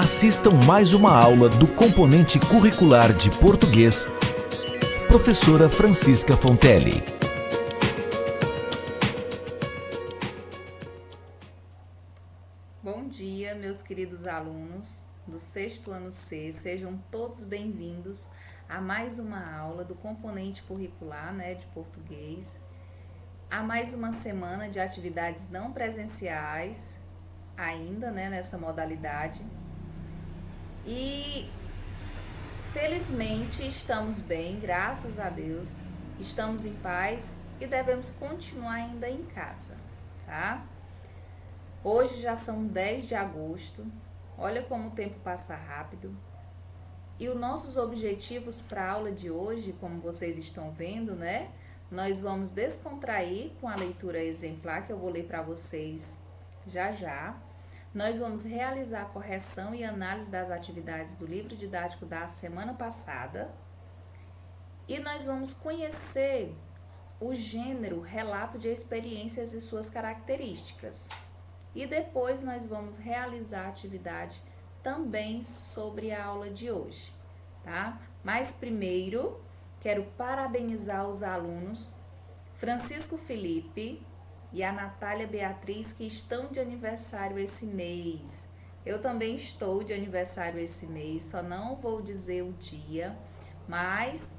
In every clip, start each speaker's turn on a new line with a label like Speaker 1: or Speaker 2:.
Speaker 1: Assistam mais uma aula do componente curricular de português, professora Francisca Fontelli.
Speaker 2: Bom dia, meus queridos alunos do 6º ano C, sejam todos bem-vindos a mais uma aula do componente curricular, de português, a mais uma semana de atividades não presenciais, ainda, nessa modalidade. E felizmente estamos bem, graças a Deus, estamos em paz e devemos continuar ainda em casa, tá? Hoje já são 10 de agosto, olha como o tempo passa rápido. E os nossos objetivos para a aula de hoje, como vocês estão vendo, nós vamos descontrair com a leitura exemplar que eu vou ler para vocês já já. Nós vamos realizar a correção e análise das atividades do livro didático da semana passada. E nós vamos conhecer o gênero relato de experiências e suas características. E depois nós vamos realizar a atividade também sobre a aula de hoje, tá? Mas primeiro, quero parabenizar os alunos Francisco Felipe e a Natália Beatriz, que estão de aniversário esse mês. Eu também estou de aniversário esse mês, só não vou dizer o dia, mas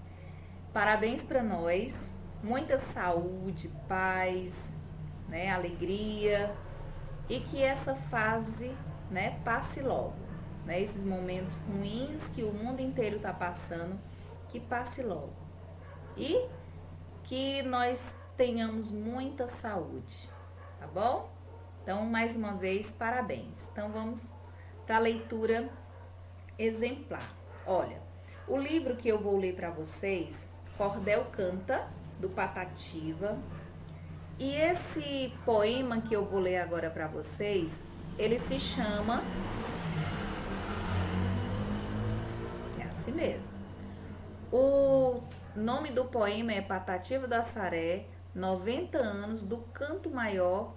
Speaker 2: parabéns para nós, muita saúde, paz, alegria, e que essa fase, passe logo, esses momentos ruins que o mundo inteiro está passando, que passe logo. E que nós tenhamos muita saúde, tá bom? Então, mais uma vez, parabéns. Então, vamos para a leitura exemplar. Olha, o livro que eu vou ler para vocês, Cordel Canta, do Patativa. E esse poema que eu vou ler agora para vocês, ele se chama... É assim mesmo. O nome do poema é Patativa do Assaré, 90 anos do canto maior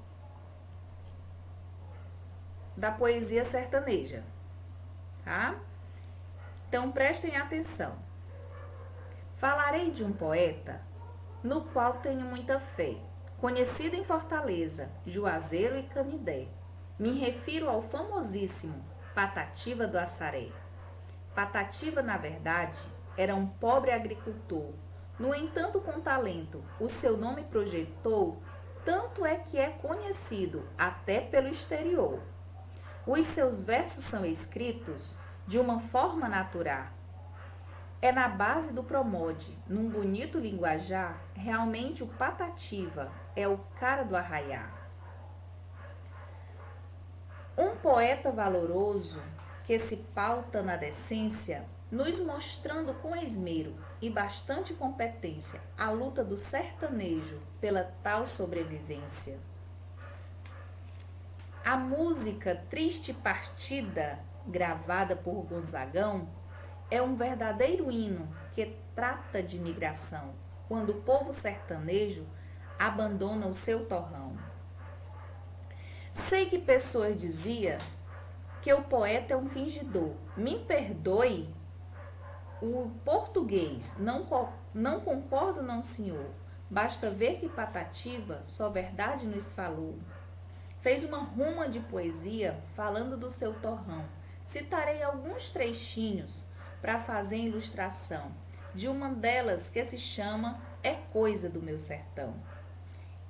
Speaker 2: da poesia sertaneja, tá? Então, prestem atenção. Falarei de um poeta no qual tenho muita fé, conhecido em Fortaleza, Juazeiro e Canidé. Me refiro ao famosíssimo Patativa do Assaré. Patativa, na verdade, era um pobre agricultor. No entanto, com talento, o seu nome projetou, tanto é que é conhecido até pelo exterior. Os seus versos são escritos de uma forma natural. É na base do promode, num bonito linguajar, realmente o Patativa é o cara do arraiá. Um poeta valoroso que se pauta na decência, nos mostrando com esmero e bastante competência a luta do sertanejo pela tal sobrevivência. A música Triste Partida, gravada por Gonzagão, é um verdadeiro hino que trata de migração, quando o povo sertanejo abandona o seu torrão. Sei que pessoas diziam que o poeta é um fingidor. Me perdoe, o português, não concordo não, senhor. Basta ver que Patativa só verdade nos falou. Fez uma ruma de poesia falando do seu torrão. Citarei alguns trechinhos para fazer ilustração de uma delas que se chama É Coisa do Meu Sertão.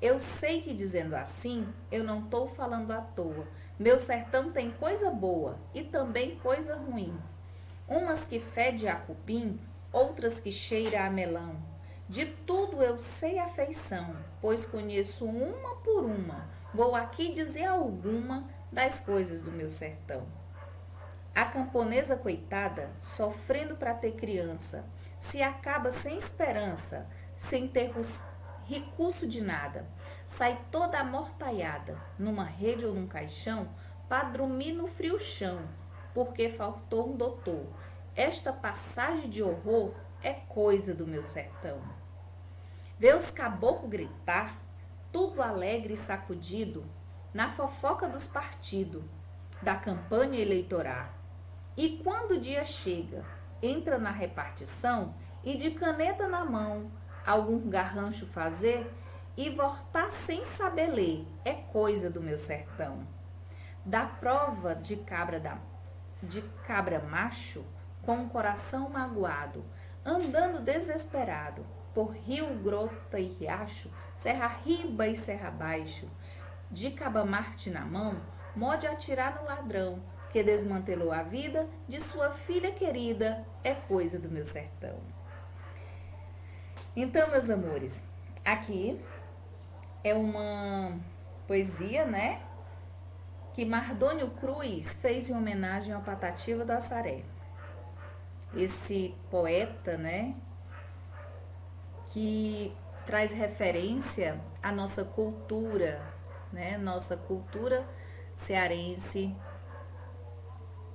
Speaker 2: Eu sei que dizendo assim, eu não estou falando à toa. Meu sertão tem coisa boa e também coisa ruim. Umas que fede a cupim, outras que cheira a melão. De tudo eu sei a feição, pois conheço uma por uma. Vou aqui dizer alguma das coisas do meu sertão. A camponesa coitada, sofrendo para ter criança, se acaba sem esperança, sem ter recurso de nada. Sai toda amortalhada, numa rede ou num caixão, para dormir no frio chão, porque faltou um doutor. Esta passagem de horror é coisa do meu sertão. Vê os caboclos gritar, tudo alegre e sacudido, na fofoca dos partidos, da campanha eleitoral. E quando o dia chega, entra na repartição e de caneta na mão, algum garrancho fazer e voltar sem saber ler, é coisa do meu sertão. Da prova de cabra macho, com o coração magoado, andando desesperado, por rio, grota e riacho, serra riba e serra abaixo, de cabamarte na mão, mode atirar no ladrão, que desmantelou a vida de sua filha querida, é coisa do meu sertão. Então, meus amores, aqui é uma poesia, né, que Mardônio Cruz fez em homenagem ao Patativa do Assaré. Esse poeta, né, que traz referência à nossa cultura, né, nossa cultura cearense,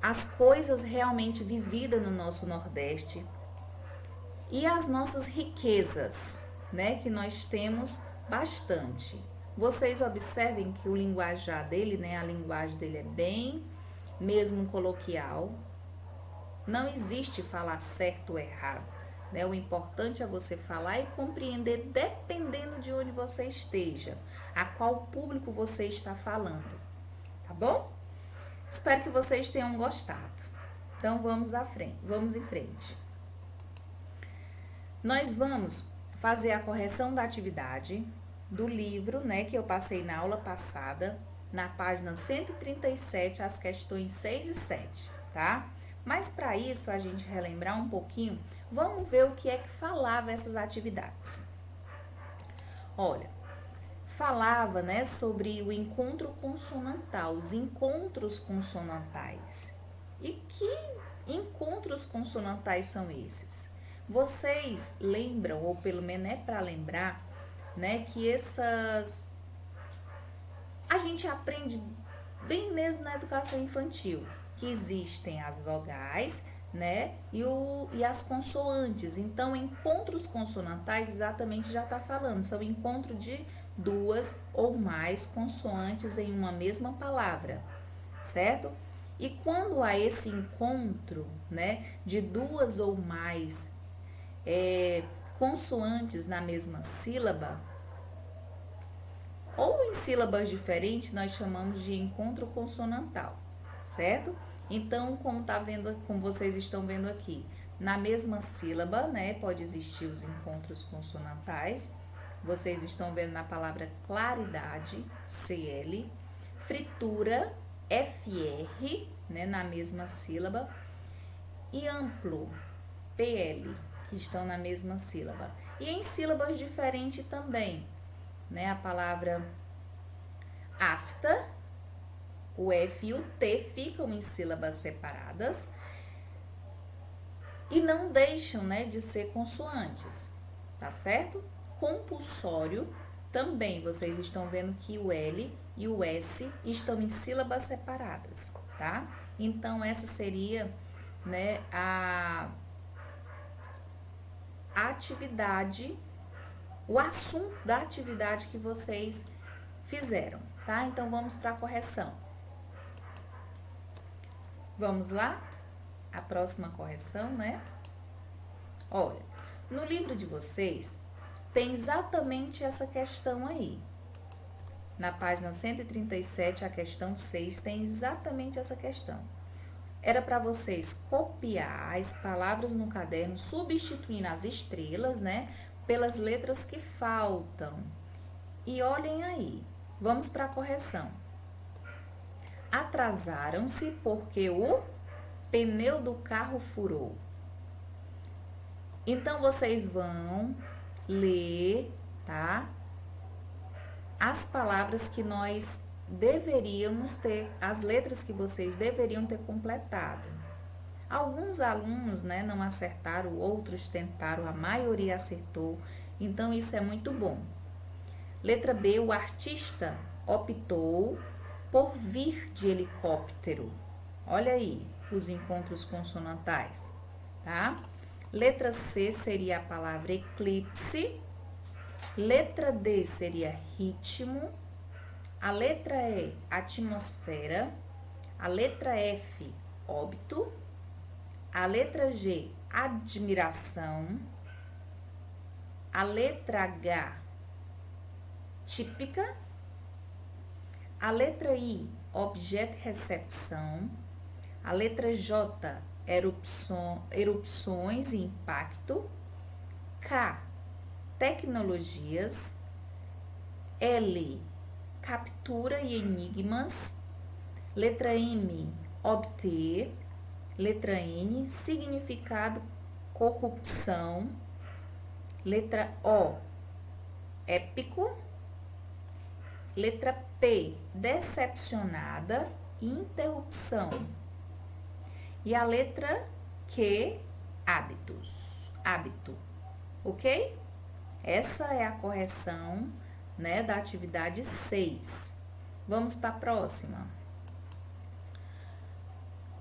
Speaker 2: as coisas realmente vividas no nosso Nordeste e as nossas riquezas, né, que nós temos bastante. Vocês observem que o linguajar dele, né, a linguagem dele é bem mesmo coloquial. Não existe falar certo ou errado, né? O importante é você falar e compreender dependendo de onde você esteja, a qual público você está falando, tá bom? Espero que vocês tenham gostado. Então vamos em frente. Nós vamos fazer a correção da atividade do livro, né, que eu passei na aula passada, na página 137, as questões 6 e 7, tá? Mas para isso, a gente relembrar um pouquinho, vamos ver o que é que falava essas atividades. Olha, falava, né, sobre o encontro consonantal, os encontros consonantais. E que encontros consonantais são esses? Vocês lembram, ou pelo menos é para lembrar, né, que a gente aprende bem mesmo na educação infantil, que existem as vogais, né, e as consoantes. Então, encontros consonantais exatamente já está falando, são encontro de duas ou mais consoantes em uma mesma palavra, certo? E quando há esse encontro, né, de duas ou mais consoantes na mesma sílaba, ou em sílabas diferentes, nós chamamos de encontro consonantal, certo? Então, como vocês estão vendo aqui, na mesma sílaba, né, pode existir os encontros consonantais. Vocês estão vendo na palavra claridade, CL, fritura, FR, né, na mesma sílaba, e amplo, PL, que estão na mesma sílaba. E em sílabas diferentes também, né, a palavra afta, o F e o T ficam em sílabas separadas e não deixam, né, de ser consoantes, tá certo? Compulsório, também vocês estão vendo que o L e o S estão em sílabas separadas, tá? Então, essa seria, né, a atividade, o assunto da atividade que vocês fizeram, tá? Então, vamos para a correção. Vamos lá? A próxima correção, né? Olha, no livro de vocês tem exatamente essa questão aí. Na página 137, a questão 6, tem exatamente essa questão. Era para vocês copiar as palavras no caderno, substituindo as estrelas, né, pelas letras que faltam. E olhem aí, vamos para a correção. Atrasaram-se porque o pneu do carro furou. Então, vocês vão ler, tá? As palavras que nós deveríamos ter, as letras que vocês deveriam ter completado. Alguns alunos, né, não acertaram, outros tentaram, a maioria acertou. Então, isso é muito bom. Letra B, o artista optou por vir de helicóptero. Olha aí os encontros consonantais, tá? Letra C seria a palavra eclipse. Letra D seria ritmo. A letra E, atmosfera. A letra F, óbito. A letra G, admiração. A letra H, típica. A letra I, objeto-recepção. A letra J, erupções e impacto. K, tecnologias. L, captura e enigmas. Letra M, obter. Letra N, significado, corrupção. Letra O, épico. Letra P, decepcionada e interrupção. E a letra Q, hábito, ok? Essa é a correção, né, da atividade 6. Vamos para a próxima.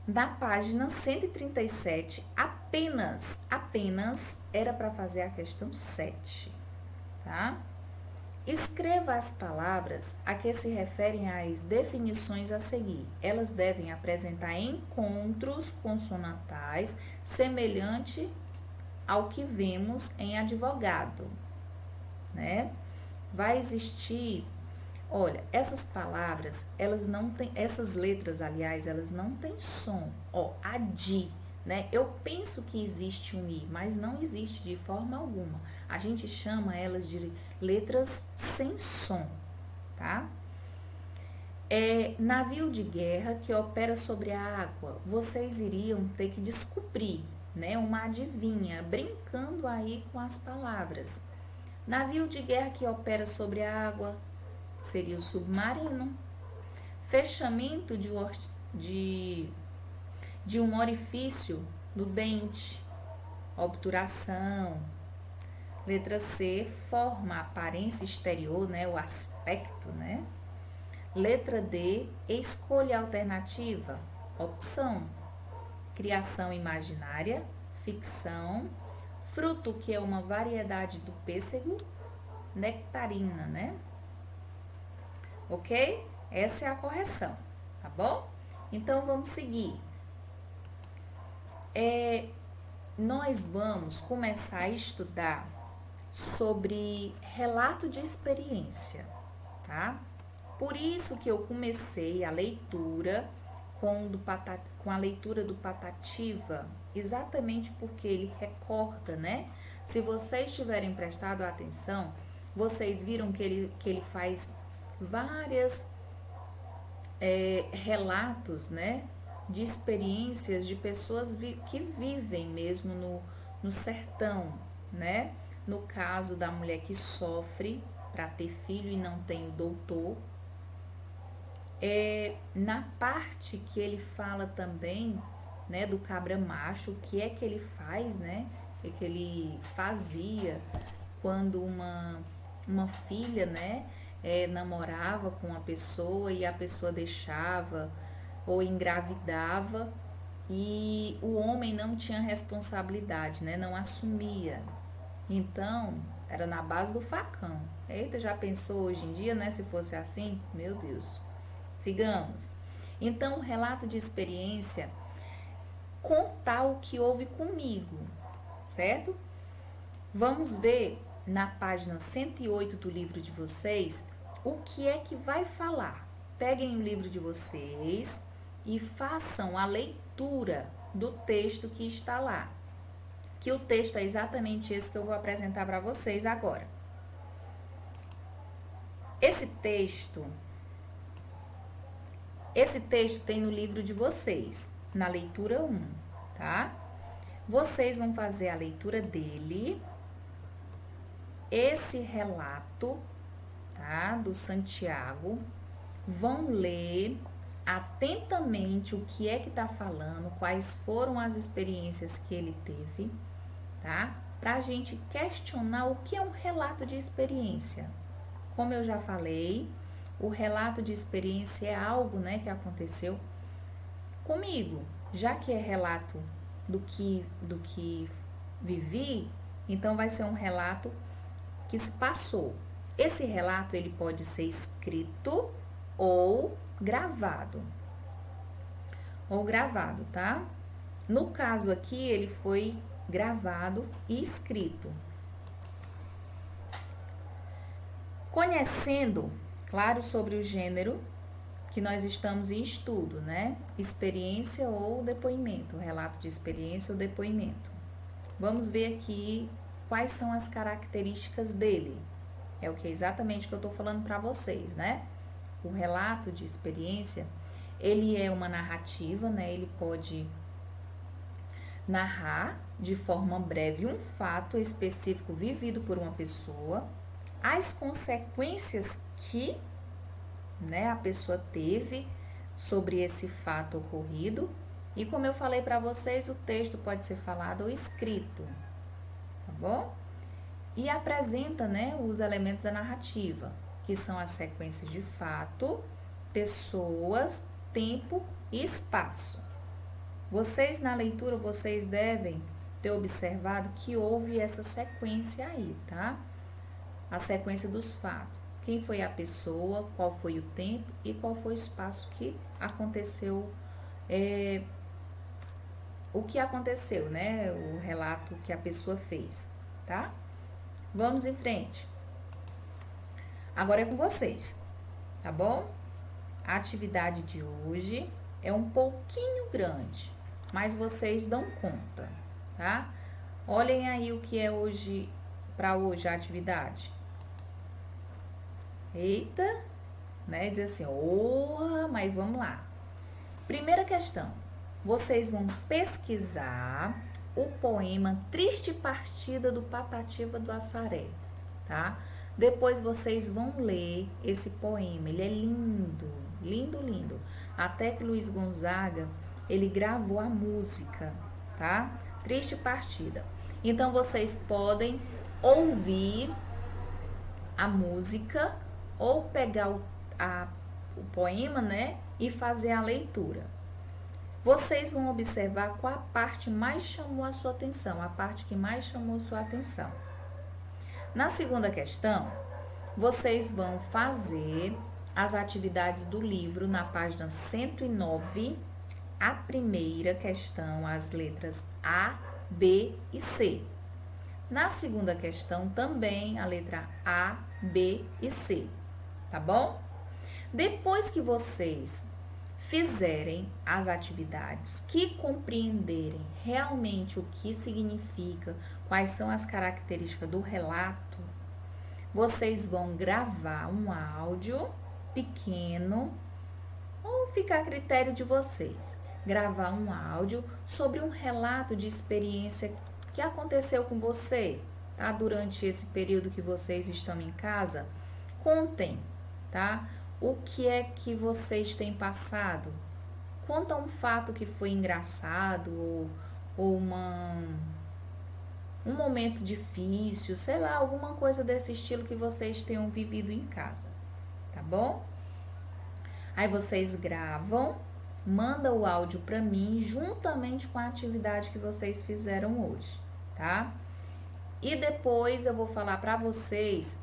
Speaker 2: Na página 137, apenas era para fazer a questão 7, tá? Escreva as palavras a que se referem às definições a seguir. Elas devem apresentar encontros consonantais semelhante ao que vemos em advogado, né? Vai existir, olha, essas palavras, elas não têm, essas letras, aliás, elas não têm som. Ó, a di, né? Eu penso que existe um i, mas não existe de forma alguma. A gente chama elas de letras sem som, tá? Navio de guerra que opera sobre a água. Vocês iriam ter que descobrir, né? Uma adivinha, brincando aí com as palavras. Navio de guerra que opera sobre a água seria o submarino. Fechamento de um orifício do dente, obturação. Letra C, forma, aparência exterior, né, o aspecto, né? Letra D, escolha a alternativa, opção. Criação imaginária, ficção. Fruto, que é uma variedade do pêssego, nectarina, né? Ok? Essa é a correção, tá bom? Então, vamos seguir. Nós vamos começar a estudar sobre relato de experiência, tá? Por isso que eu comecei a leitura com a leitura do Patativa, exatamente porque ele recorda, né? Se vocês tiverem prestado atenção, vocês viram que ele faz vários relatos, né? De experiências de pessoas que vivem mesmo no sertão, né? No caso da mulher que sofre para ter filho e não tem o doutor. Na parte que ele fala também, né, do cabra macho, o que é que ele faz, né? O que ele fazia quando uma filha, né, namorava com uma pessoa e a pessoa deixava ou engravidava e o homem não tinha responsabilidade, né, não assumia. Então, era na base do facão. Eita, já pensou hoje em dia, né, se fosse assim? Meu Deus. Sigamos. Então, o relato de experiência, contar o que houve comigo, certo? Vamos ver na página 108 do livro de vocês o que é que vai falar. Peguem o livro de vocês e façam a leitura do texto que está lá. Que o texto é exatamente esse que eu vou apresentar para vocês agora. Esse texto tem no livro de vocês, na leitura 1, tá? Vocês vão fazer a leitura dele, esse relato, tá? Do Santiago, vão ler atentamente o que é que tá falando, quais foram as experiências que ele teve, tá? Pra gente questionar o que é um relato de experiência. Como eu já falei, o relato de experiência é algo, né, que aconteceu comigo. Já que é relato do que vivi, então vai ser um relato que se passou. Esse relato, ele pode ser escrito ou gravado. Tá? No caso aqui, ele foi gravado e escrito. Conhecendo, claro, sobre o gênero que nós estamos em estudo, né? Experiência ou depoimento, relato de experiência ou depoimento. Vamos ver aqui quais são as características dele. É o que exatamente que eu estou falando para vocês, né? O relato de experiência, ele é uma narrativa, né? Ele pode narrar de forma breve um fato específico vivido por uma pessoa, as consequências que, né, a pessoa teve sobre esse fato ocorrido. E como eu falei para vocês, o texto pode ser falado ou escrito, tá bom? E apresenta, né, os elementos da narrativa, que são as sequências de fato, pessoas, tempo e espaço. Vocês na leitura, vocês devem ter observado que houve essa sequência aí, tá? A sequência dos fatos. Quem foi a pessoa, qual foi o tempo e qual foi o espaço que aconteceu, o que aconteceu, né? O relato que a pessoa fez, tá? Vamos em frente. Agora é com vocês, tá bom? A atividade de hoje é um pouquinho grande, mas vocês dão conta, tá? Olhem aí o que é hoje, para hoje a atividade. Eita, né? Diz assim, mas vamos lá. Primeira questão, vocês vão pesquisar o poema Triste Partida do Patativa do Assaré, tá? Depois vocês vão ler esse poema, ele é lindo, lindo, lindo. Até que Luiz Gonzaga, ele gravou a música, tá? Triste Partida. Então, vocês podem ouvir a música ou pegar o poema, né? E fazer a leitura. Vocês vão observar qual a parte mais chamou a sua atenção, a parte que mais chamou a sua atenção. Na segunda questão, vocês vão fazer as atividades do livro na página 109, a primeira questão, as letras A, B e C. Na segunda questão, também a letra A, B e C, tá bom? Depois que vocês fizerem as atividades, que compreenderem realmente o que significa, quais são as características do relato, vocês vão gravar um áudio pequeno, ou fica a critério de vocês, gravar um áudio sobre um relato de experiência que aconteceu com você, tá? Durante esse período que vocês estão em casa, contem, tá? O que é que vocês têm passado? Conta um fato que foi engraçado ou um momento difícil, sei lá, alguma coisa desse estilo que vocês tenham vivido em casa, tá bom? Aí vocês gravam, manda o áudio para mim juntamente com a atividade que vocês fizeram hoje, tá? E depois eu vou falar para vocês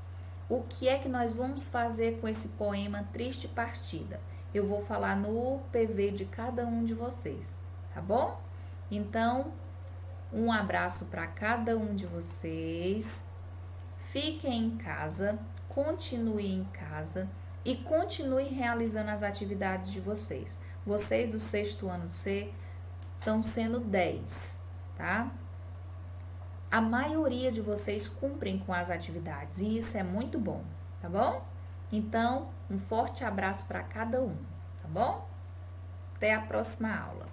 Speaker 2: o que é que nós vamos fazer com esse poema Triste Partida. Eu vou falar no PV de cada um de vocês, tá bom? Então, um abraço para cada um de vocês. Fiquem em casa, continuem em casa e continuem realizando as atividades de vocês. Vocês do 6º ano C estão sendo 10, tá? A maioria de vocês cumprem com as atividades e isso é muito bom, tá bom? Então, um forte abraço para cada um, tá bom? Até a próxima aula.